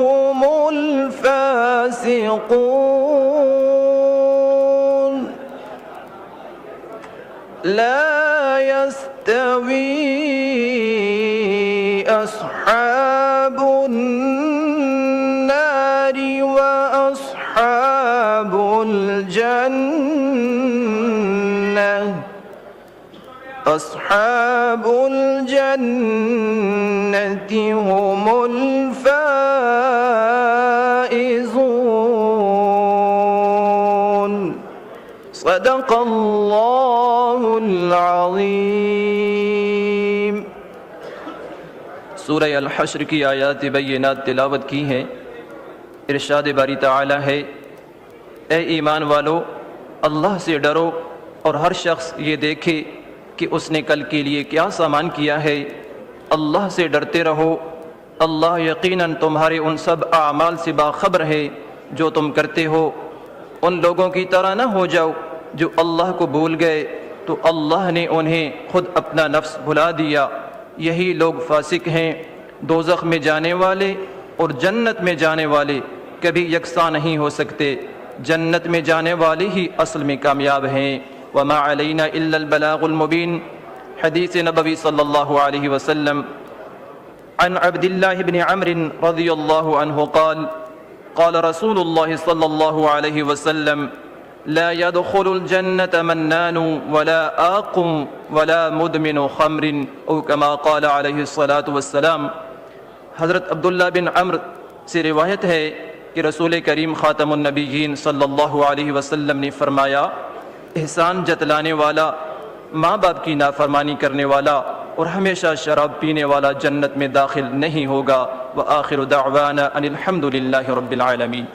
هم الفاسقون لا يستوي أصحاب النار وأصحاب الجنة أصحاب الجنة هم الفائزون صدق الله العظيم. سورہ الحشر کی آیات بینات تلاوت کی ہیں. ارشاد باری تعالی ہے، اے ایمان والو، اللہ سے ڈرو اور ہر شخص یہ دیکھے کہ اس نے کل کے لیے کیا سامان کیا ہے. اللہ سے ڈرتے رہو، اللہ یقیناً تمہارے ان سب اعمال سے باخبر ہے جو تم کرتے ہو. ان لوگوں کی طرح نہ ہو جاؤ جو اللہ کو بھول گئے تو اللہ نے انہیں خود اپنا نفس بھلا دیا. یہی لوگ فاسق ہیں. دوزخ میں جانے والے اور جنت میں جانے والے کبھی یکساں نہیں ہو سکتے. جنت میں جانے والے ہی اصل میں کامیاب ہیں. وما علینا الا البلاغ المبین. حدیث نبوی صلی اللہ علیہ وسلم. عن عبد اللہ بن عمرو رضی اللہ عنہ قال قال رسول اللہ صلی اللہ علیہ وسلم لا يدخل الجنة منان ولا آق ولا مدمن خمر او كما قال علیہ الصلاۃ والسلام. حضرت عبداللہ بن عمرو سے روایت ہے کہ رسول کریم خاتم النبیین صلی اللہ علیہ وسلم نے فرمایا، احسان جتلانے والا، ماں باپ کی نافرمانی کرنے والا اور ہمیشہ شراب پینے والا جنت میں داخل نہیں ہوگا. وآخر دعوانا ان الحمد للہ رب العالمین.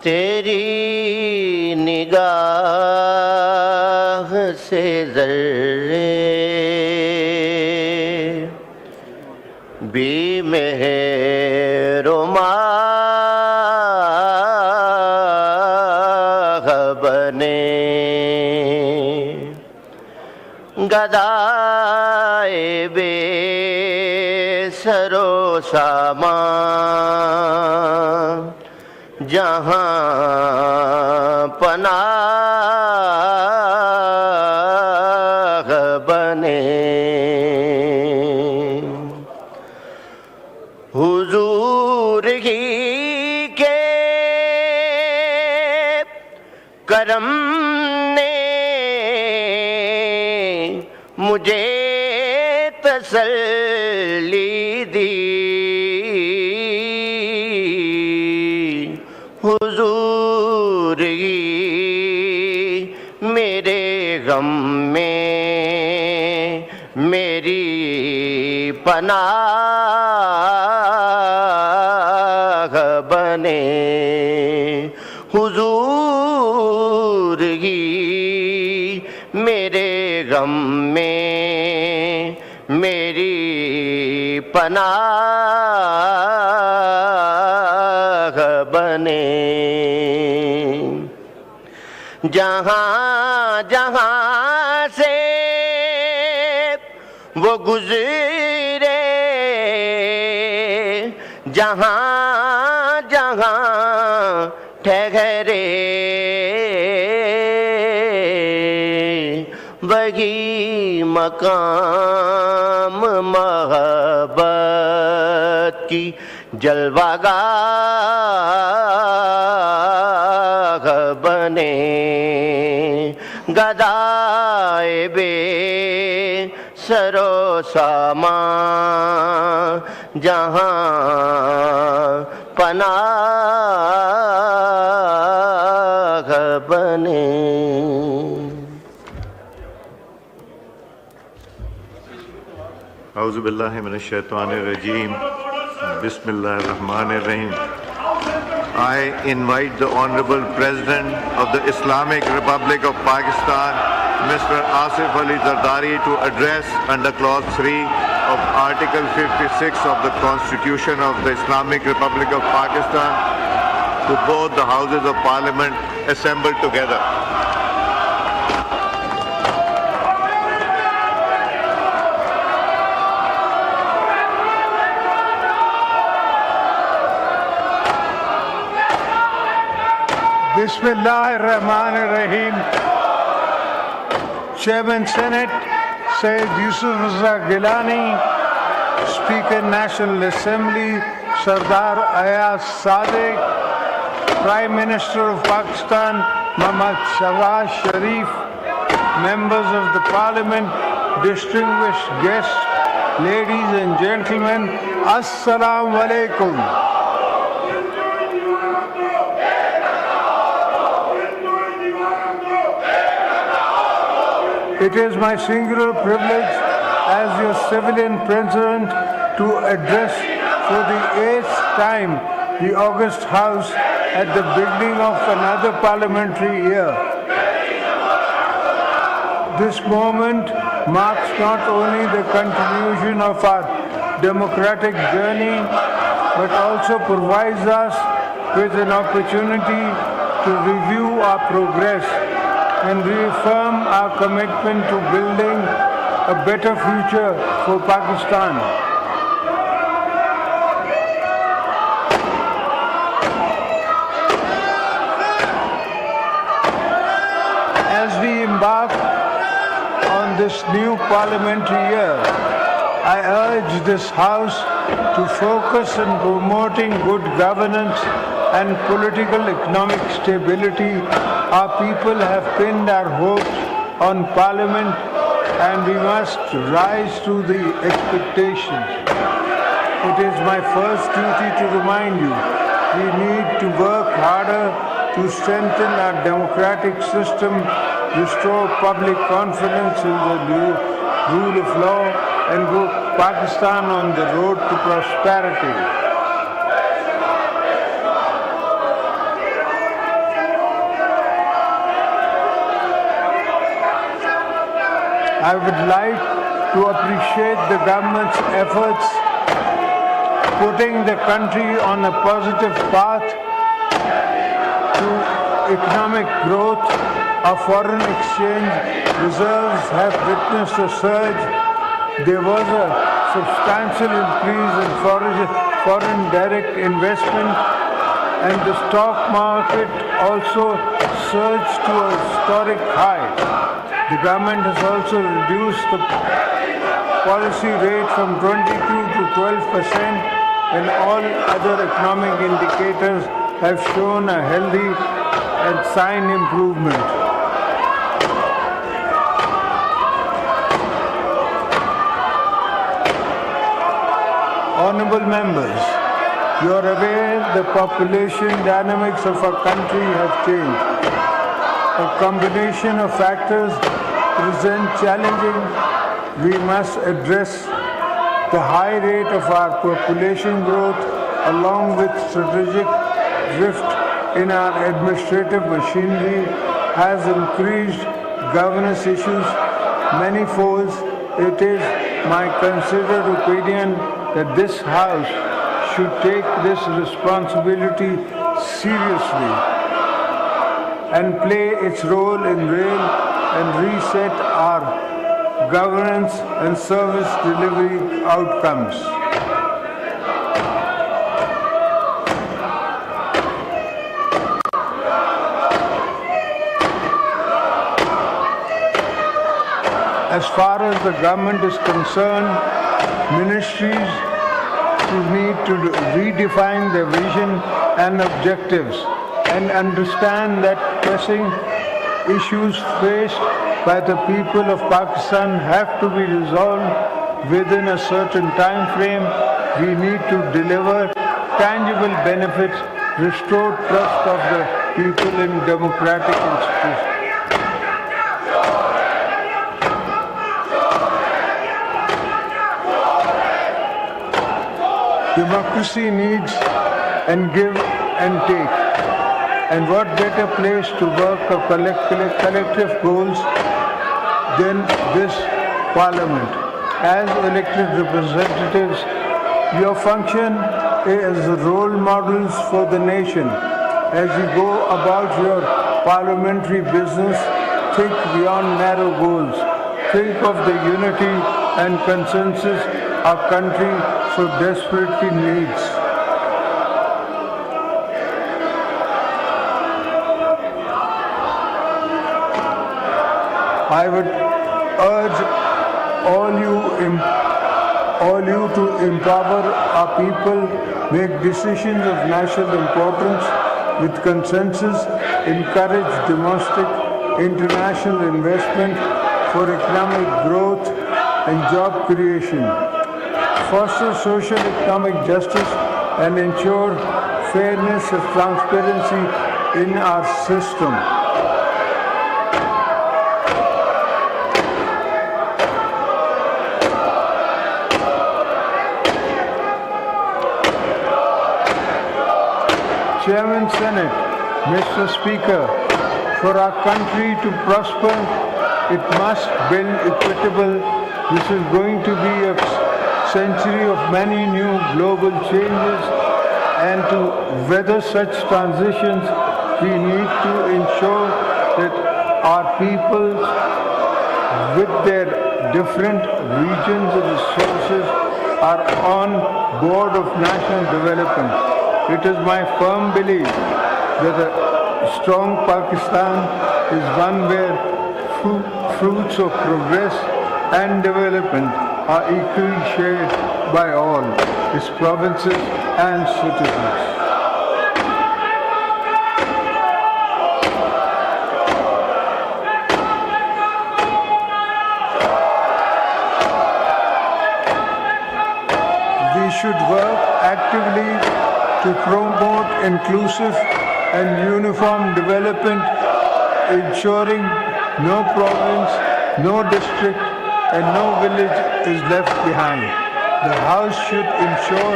تیری نگاہ سے ذرے بھی مہر و ماہ بنے، گدائے بے سر و سامان جہاں پناہ بنے. حضور ہی کے کرم نے مجھے تسلی دی. حضور ہی میرے غم میں میری پناہ بنے. حضور ہی میرے غم میں میری پناہ بنے. جہاں جہاں سے وہ گزرے، جہاں جہاں ٹھہرے، وہی مقام محبت کی جلوہ گاہ بنے. گدائے بے سر و سامان جہاں پناہ بنے. اعوذ باللہ من الشیطان الرجیم. بسم اللہ الرحمن الرحیم. I invite the Honorable President of the Islamic Republic of Pakistan, Mr. Asif Ali Zardari, to address under Clause 3 of Article 56 of the Constitution of the Islamic Republic of Pakistan to both the Houses of Parliament assembled together. Bismillahirrahmanirrahim. Chairman Senate, Sayyid Yusuf Raza Gilani. Speaker National Assembly, Sardar Ayaz Sadiq. Prime Minister of Pakistan, Muhammad Shahbaz Sharif. Members of the Parliament, distinguished guests, ladies and gentlemen, Assalamu alaikum. It is my singular privilege as your civilian president to address for the 8th time the August House at the beginning of another parliamentary year. This moment marks not only the continuation of our democratic journey, but also provides us with an opportunity to review our progress and reaffirm our commitment to building a better future for Pakistan. As we embark on this new parliamentary year, I urge this House to focus on promoting good governance and political economic stability. Our people have pinned our hopes on Parliament and we must rise to the expectations. It is my first duty to remind you, we need to work harder to strengthen our democratic system, restore public confidence in the rule of law, and put Pakistan on the road to prosperity. I would like to appreciate the government's efforts putting the country on a positive path to economic growth. Our foreign exchange reserves have witnessed a surge. There was a substantial increase in foreign direct investment, and the stock market also surged to a historic high. The government has also reduced the policy rate from 22 to 12%, and all other economic indicators have shown a healthy and sign improvement. Honorable members, you are aware the population dynamics of our country have changed. A combination of factors present challenging. We must address the high rate of our population growth along with strategic drift in our administrative machinery has increased governance issues manifold. It is my considered opinion that this House should take this responsibility seriously and play its role in rail and reset our governance and service delivery outcomes. As far as the government is concerned, ministries need to redefine their vision and objectives and understand that pressing issues faced by the people of Pakistan have to be resolved within a certain time frame. We need to deliver tangible benefits, restore trust of the people in democratic institutions. Democracy needs and give and take. And what better place to work for collective goals than this Parliament? As elected representatives, your function is role models for the nation. As you go about your parliamentary business, think beyond narrow goals. Think of the unity and consensus our country so desperately needs. I would urge all you to empower our people, make decisions of national importance with consensus, encourage domestic, international investment for economic growth and job creation, foster social economic justice and ensure fairness and transparency in our system. Chairman Senate, Mr. Speaker, for our country to prosper, it must build equitable. This is going to be a century of many new global changes, and to weather such transitions, we need to ensure that our peoples, with their different regions and resources, are on board of national development. It is my firm belief that a strong Pakistan is one where fruits of progress and development are equally shared by all its provinces and citizens. We should work actively to promote inclusive and uniform development, ensuring no province, no district, and no village is left behind. The House should ensure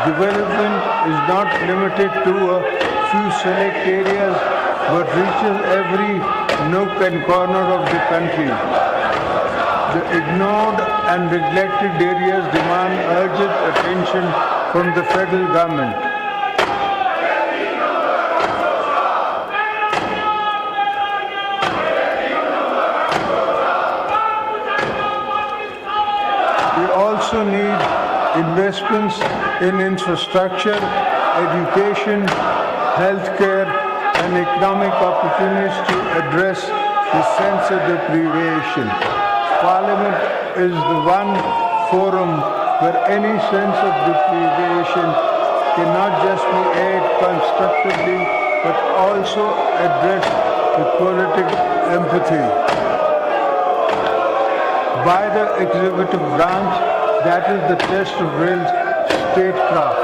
development is not limited to a few select areas, but reaches every nook and corner of the country. The ignored and neglected areas demand urgent attention from the federal government. We also need investments in infrastructure, education, healthcare, and economic opportunities to address the sense of deprivation. Parliament is the one forum where any sense of deprivation cannot just be aired constructively, but also addressed with political empathy. By the executive branch, that is the test of real statecraft.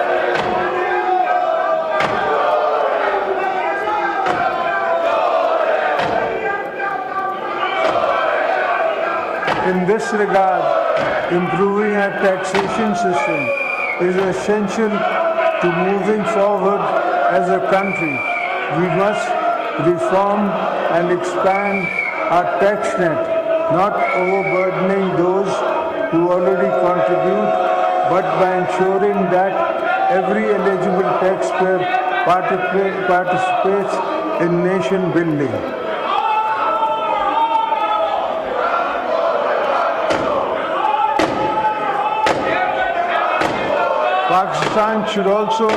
In this regard, improving our taxation system is essential to moving forward as a country. We must reform and expand our tax net, not overburdening those who already contribute, but by ensuring that every eligible taxpayer participates in nation building. Pakistan should also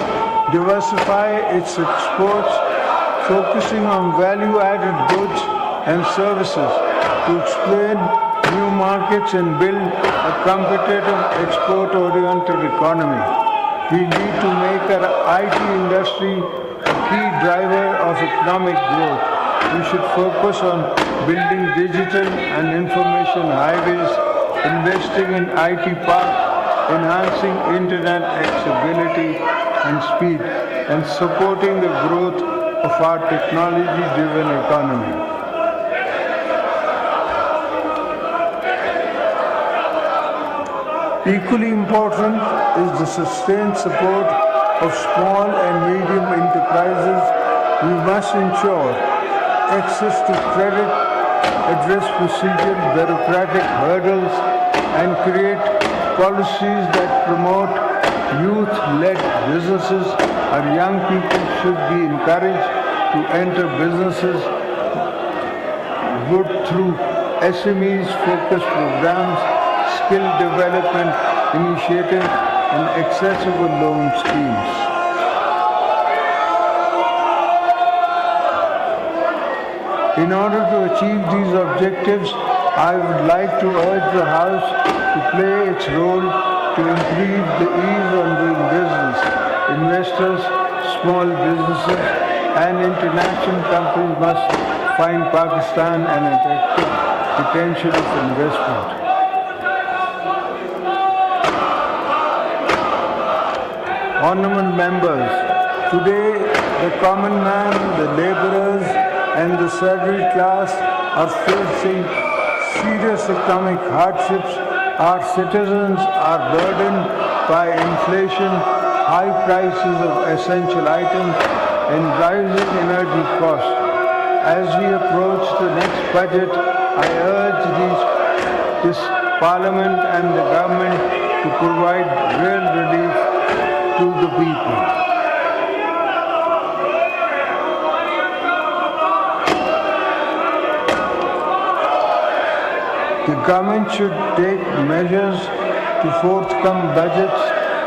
diversify its exports, focusing on value-added goods and services to explain new markets and build a competitive export-oriented economy. We need to make our IT industry a key driver of economic growth. We should focus on building digital and information highways, investing in IT parks, enhancing internet accessibility and speed, and supporting the growth of our technology-driven economy. Equally important is the sustained support of small and medium enterprises. We must ensure access to credit, address procedural bureaucratic hurdles, and create policies that promote youth-led businesses. Our young people should be encouraged to enter businesses good through SMEs-focused programs, skill development initiatives, and accessible loan schemes. In order to achieve these objectives, I would like to urge the House to play its role to increase the ease on doing business. Investors, small businesses and international companies must find Pakistan an attractive potential of investment. Honorable members, today the common man, the laborers and the salaried class are facing serious economic hardships. Our citizens are burdened by inflation, high prices of essential items and rising energy costs. As we approach the next budget, I urge this Parliament and the government to provide real relief to the people. The government should take measures to forthcome budgets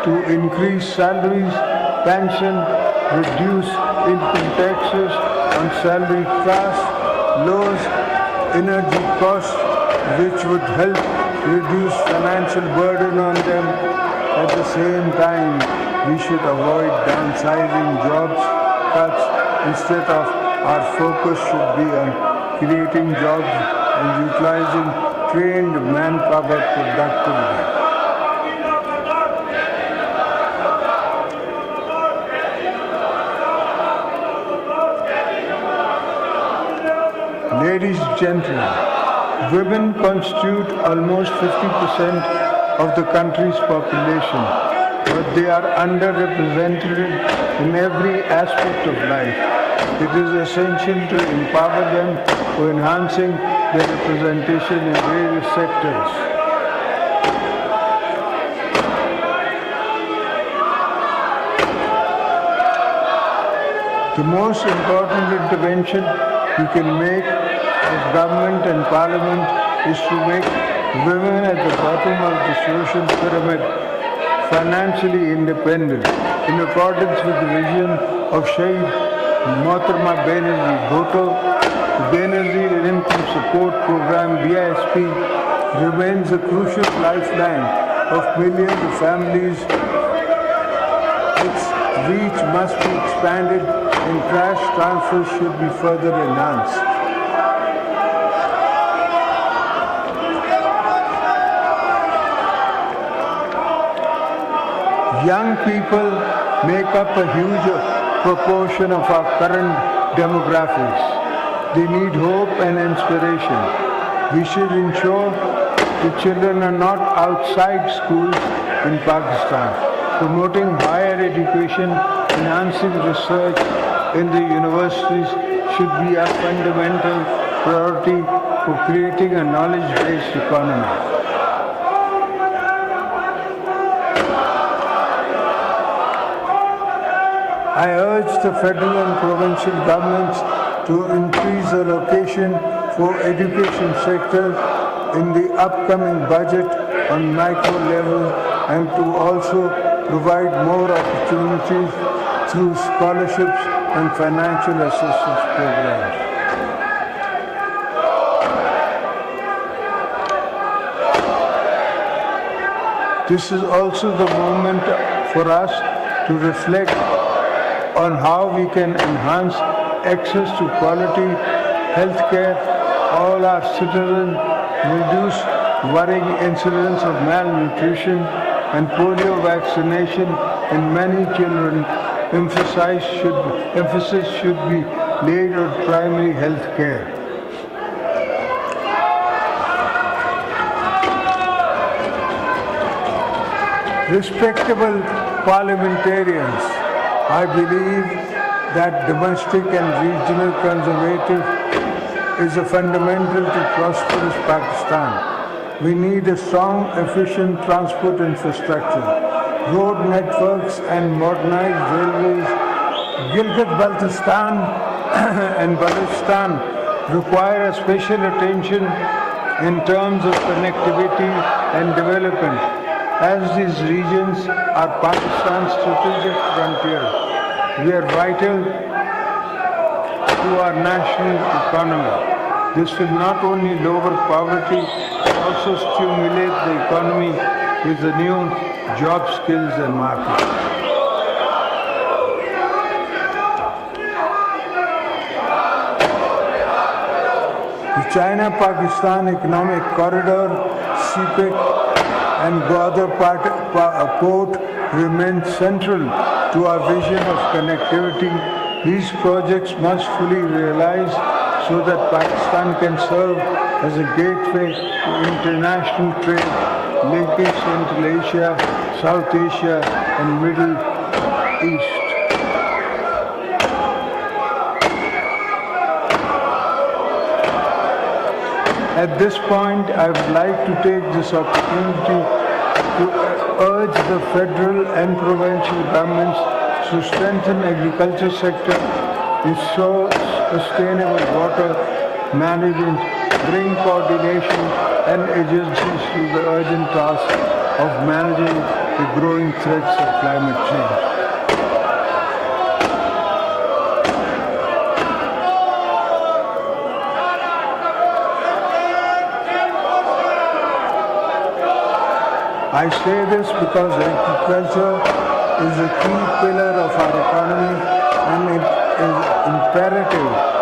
to increase salaries, pension, reduce income taxes on salary class, lower energy costs, which would help reduce financial burden on them. At the same time, we should avoid downsizing jobs cuts. Instead of our focus should be on creating jobs and utilizing trained manpower productively. Ladies and gentlemen, women constitute almost 50% of the country's population, but they are underrepresented in every aspect of life. It is essential to empower them for enhancing their representation in various sectors. The most important intervention we can make as government and parliament is to make women at the bottom of the social pyramid financially independent in accordance with the vision of Shaheed Mohtarma Benazir Bhutto. The Benazir Income Support Program BISP remains a crucial lifeline of millions of families. Its reach must be expanded and cash transfers should be further enhanced. Young people make up a huge proportion of our current demographics. They need hope and inspiration. We should ensure the children are not outside schools in Pakistan. Promoting higher education, enhancing research in the universities should be a fundamental priority for creating a knowledge-based economy. I urge the federal and provincial governments to increase allocation for education sector in the upcoming budget on micro level and to also provide more opportunities through scholarships and financial assistance programs. This is also the moment for us to reflect on how we can enhance access to quality health care all our citizens, reduce worrying incidents of malnutrition and polio vaccination in many children. Emphasis should be laid on primary health care. Respectable parliamentarians, I believe that domestic and regional conservative is a fundamental to prosperous Pakistan. We need a strong, efficient transport infrastructure, road networks and modernized railways. Gilgit-Baltistan and Balochistan require a special attention in terms of connectivity and development, as these regions are Pakistan's strategic frontier. We are vital to our national economy. This will not only lower poverty, but also stimulate the economy with the new job skills and markets. The China-Pakistan Economic Corridor, CPEC, and Gwadar Port remain central to our vision of connectivity. These projects must fully realize so that Pakistan can serve as a gateway to international trade, linking Central Asia, South Asia, and Middle East. At this point, I would like to take this opportunity to urge the federal and provincial governments to strengthen agriculture sector, ensure sustainable water management, bring coordination and agencies to the urgent task of managing the growing threats of climate change. I say this because agriculture is a key pillar of our economy and it is imperative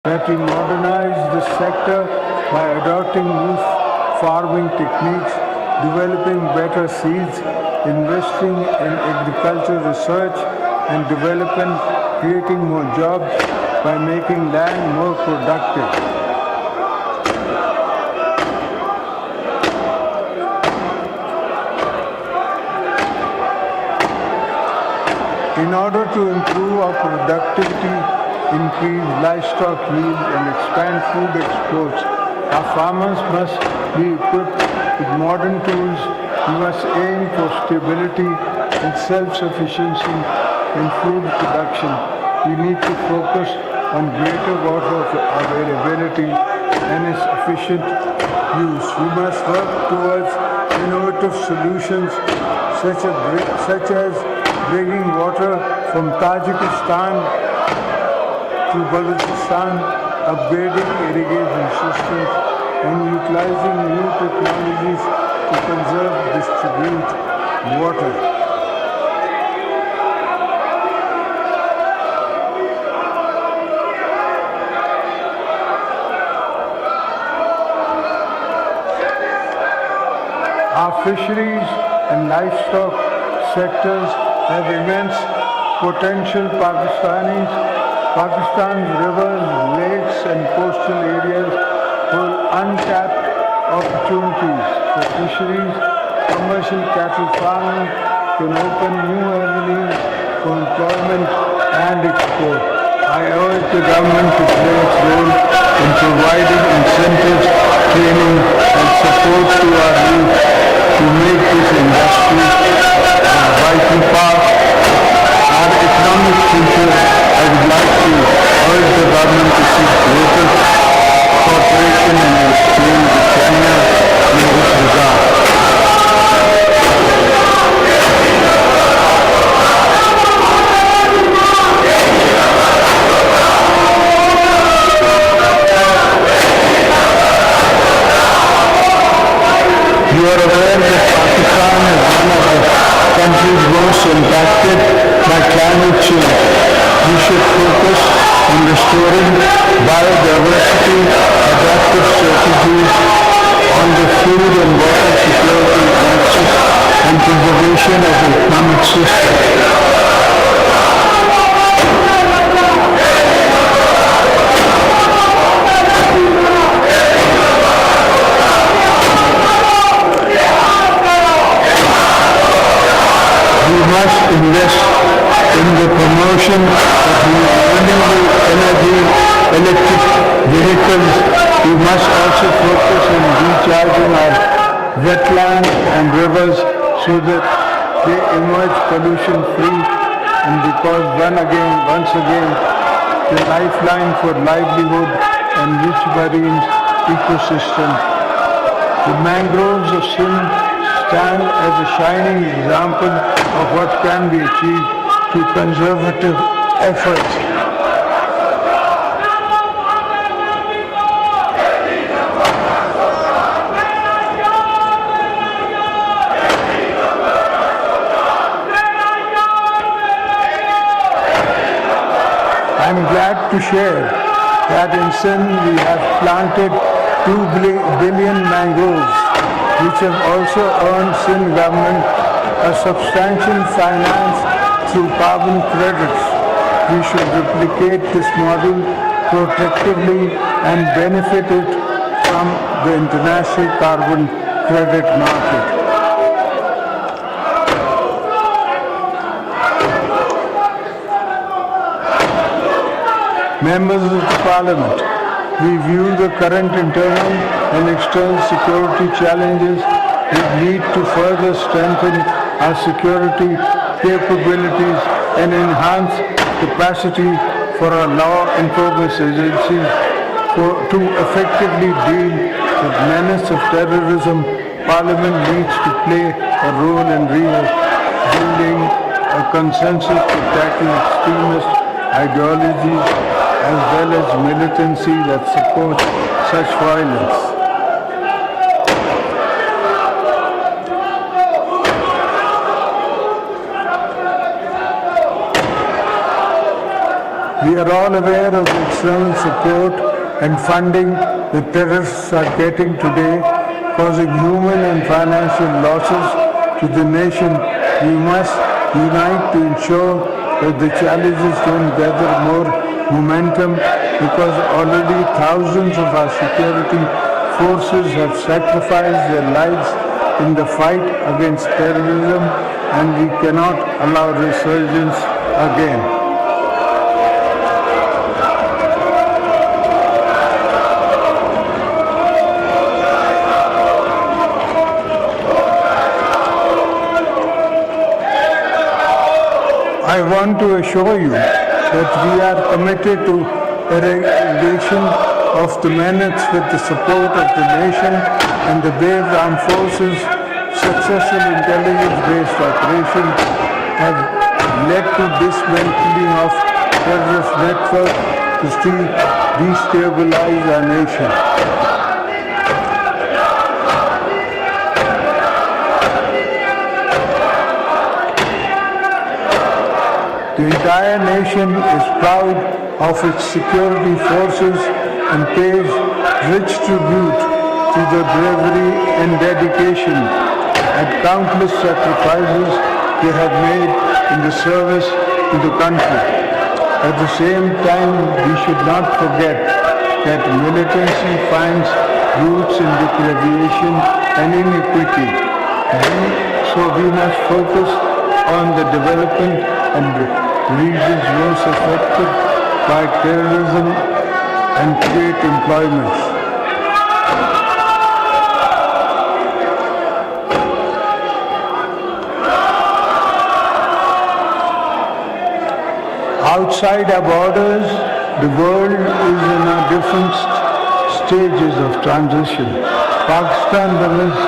that we modernize the sector by adopting new farming techniques, developing better seeds, investing in agricultural research, and creating more jobs by making land more productive. In order to improve our productivity, increase livestock yield and expand food exports, our farmers must be equipped with modern tools. We must aim for stability and self-sufficiency in food production. We need to focus on greater water availability and its efficient use. We must work towards innovative solutions such as bringing water from Tajikistan to Balochistan, upgrading irrigation systems, and utilizing new technologies to conserve and distribute water. Our fisheries and livestock sectors have immense potential. Pakistan's rivers, lakes and coastal areas hold untapped opportunities for fisheries. Commercial cattle farming can open new avenues for employment and export. I urge the government to play its role in providing incentives, training and support to our youth to make this industry a vital part of our economic future. I would like to urge the government to seek greater cooperation and exchange with China in this regard. You are aware that Pakistan is one of the countries most impacted by climate change. We should focus on restoring biodiversity, adaptive strategies on the food and water security access and preservation of the economic system. We must invest in the promotion of renewable energy, electric vehicles. We must also focus on recharging our wetlands and rivers so that they emerge pollution free, and because once again the lifeline for livelihood and rich marine ecosystem. The mangroves of Sindh stand as a shining example of what can be achieved through conservative efforts. I am glad to share that in Sindh we have planted 2 billion mangroves, which have also earned Sindh government a substantial finance through carbon credits. We should replicate this model protectively and benefit it from the international carbon credit market. Members of the Parliament, we view the current internal and external security challenges which need to further strengthen our security capabilities and enhance capacity for our law enforcement agencies to effectively deal with menace of terrorism. Parliament needs to play a role in building a consensus to tackle extremist ideologies as well as militancy that supports such violence. We are all aware of the external support and funding the terrorists are getting today, causing human and financial losses to the nation. We must unite to ensure that the challenges don't gather more momentum, because already thousands of our security forces have sacrificed their lives in the fight against terrorism, and we cannot allow resurgence again. I want to assure you that we are committed to eradication of the menace with the support of the nation and the brave armed forces successful intelligence-based operations have led to dismantling of terrorist networks to destabilize our nation. The entire nation is proud of its security forces and pays rich tribute to the bravery and dedication and countless sacrifices they have made in the service to the country. At the same time, we should not forget that militancy finds roots in deprivation and inequity. So we must focus on the development and regions most affected by terrorism and create employment. Outside our borders, the world is in a different stages of transition. Pakistan remains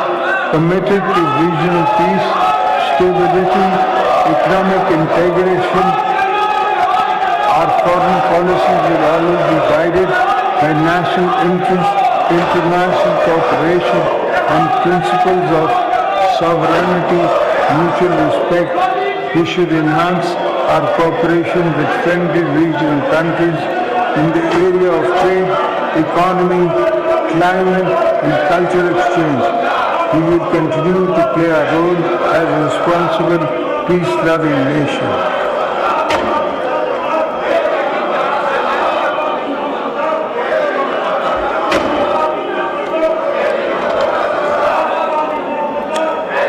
committed to regional peace, stability, economic integration. Our foreign policy will always be guided by national interest, international cooperation, and principles of sovereignty, mutual respect. We should enhance our cooperation with friendly regional countries in the area of trade, economy, climate, and cultural exchange. We will continue to play our role as a responsible, peace-loving nation.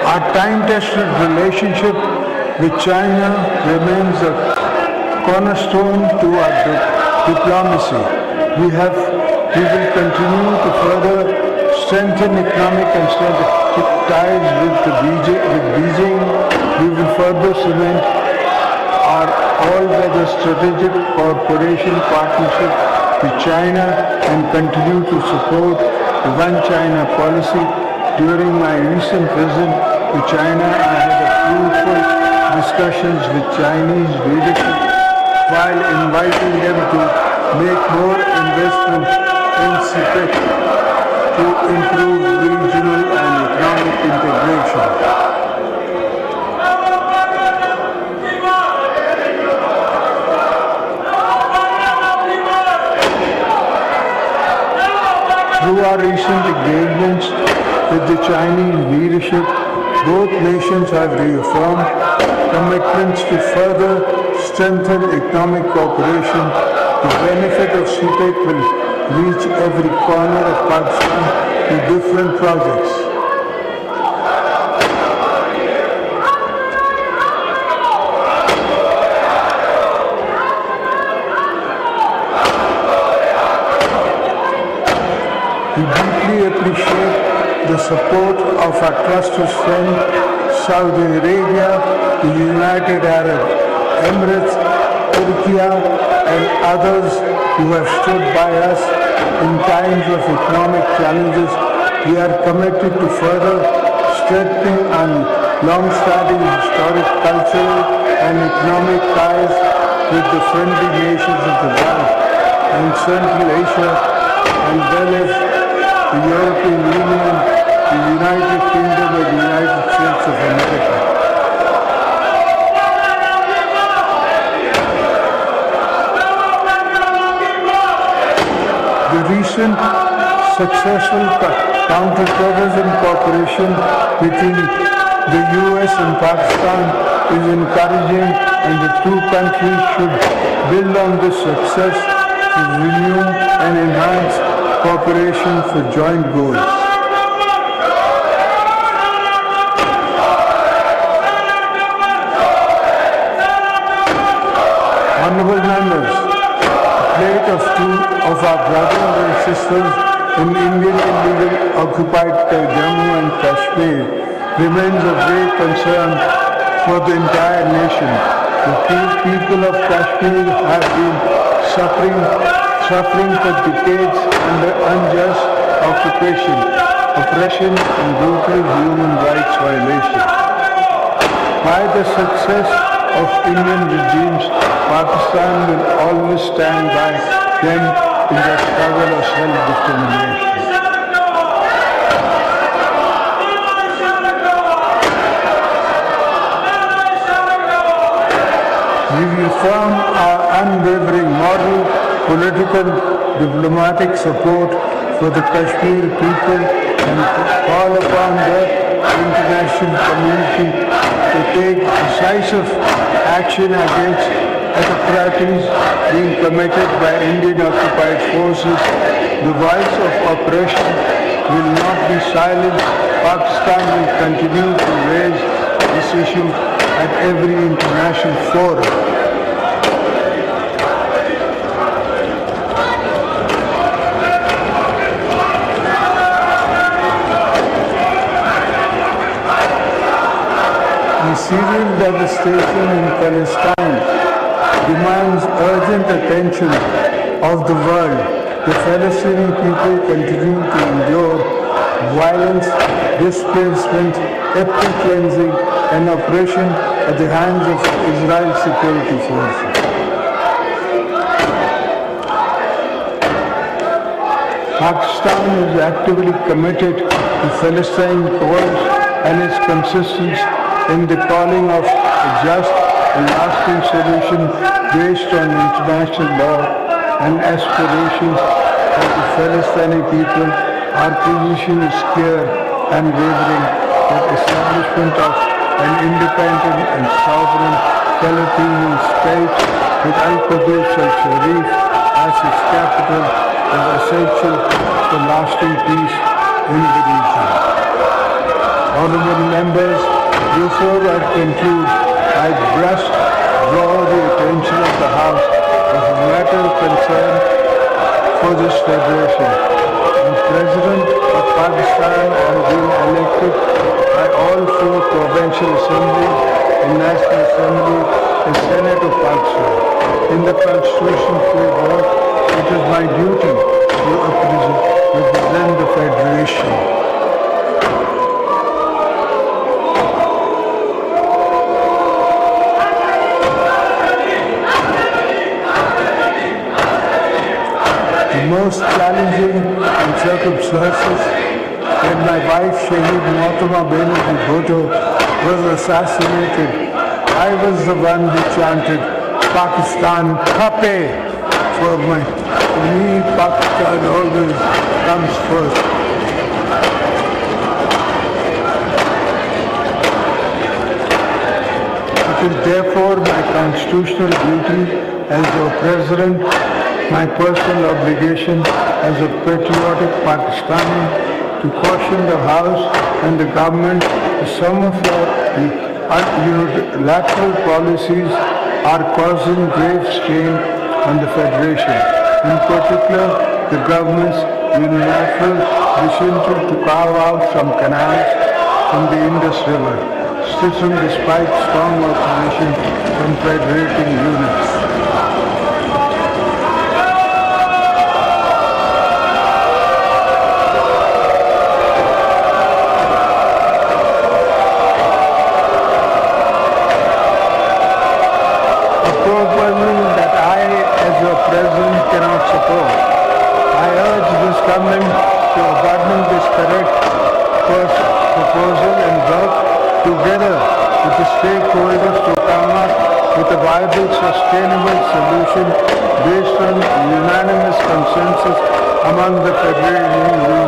Our time-tested relationship with China remains a cornerstone to our diplomacy. We will continue to further strengthen economic and strategic ties with Beijing. We will further cement our all-weather strategic cooperation partnership with China and continue to support the One China policy. During my recent visit to China, I had a fruitful discussions with Chinese leadership while inviting them to make more investment in CPEC to improve regional and economic integration. Through our recent engagements with the Chinese leadership, both nations have reaffirmed commitments to further strengthen economic cooperation. The benefit of CPEC will reach every corner of Pakistan in different projects. We deeply appreciate the support of our trusted friend Saudi Arabia, the United Arab Emirates, Turkey, and others who have stood by us in times of economic challenges. We are committed to further strengthening our long-standing historic, cultural, and economic ties with the friendly nations of the Gulf and Central Asia, as well as the European Union, the United Kingdom, and the United States of America. The recent successful counter-terrorism cooperation between the US and Pakistan is encouraging, and the two countries should build on this success to renew and enhance cooperation for joint goals. Honorable members, the plight of two of our brothers and sisters in Indian illegal occupied Jammu and Kashmir remains of great concern for the entire nation. The people of Kashmir have been suffering for decades under unjust occupation. oppression and brutal human rights violations. By the success of Indian regimes, Pakistan will always stand by them in their struggle of self-determination. We reaffirm our unwavering moral, political, diplomatic support for the Kashmir people and call upon the international community to take decisive action against atrocities being committed by Indian occupied forces. The voice of oppression will not be silenced. Pakistan will continue to raise this issue at every international forum. The Syrian devastation in Palestine demands urgent attention of the world. The Palestinian people continue to endure violence, displacement, ethnic cleansing, and oppression at the hands of Israel's security forces. Pakistan is actively committed to Palestine cause and is consistent in the calling of a just and lasting solution based on international law and aspirations of the Palestinian people. Our position is clear and wavering that establishment of an independent and sovereign Palestinian state with Al-Quds al-Sharif as its capital is essential for lasting peace in the region. Honorable members, before I conclude, I must draw the attention of the House of a matter of concern for this federation. The President of Pakistan has been elected by all four provincial assemblies and National Assembly and Senate of Pakistan. In the constitutional framework, it is my duty to represent the federation. The most challenging and circumstances when my wife Shaheed Mohtama Benazir Bhutto was assassinated, I was the one who chanted Pakistan Khape for me. Pakistan always comes first. It is therefore my constitutional duty as your President, my personal obligation as a patriotic Pakistani to caution the House and the government that some of your unilateral policies are causing grave strain on the Federation. In particular, the government's unilateral decision to carve out some canals from the Indus River, still despite strong opposition from federating units. Government to abandon this correct proposal and work together with the stakeholders to come up with a viable, sustainable solution based on unanimous consensus among the federal union.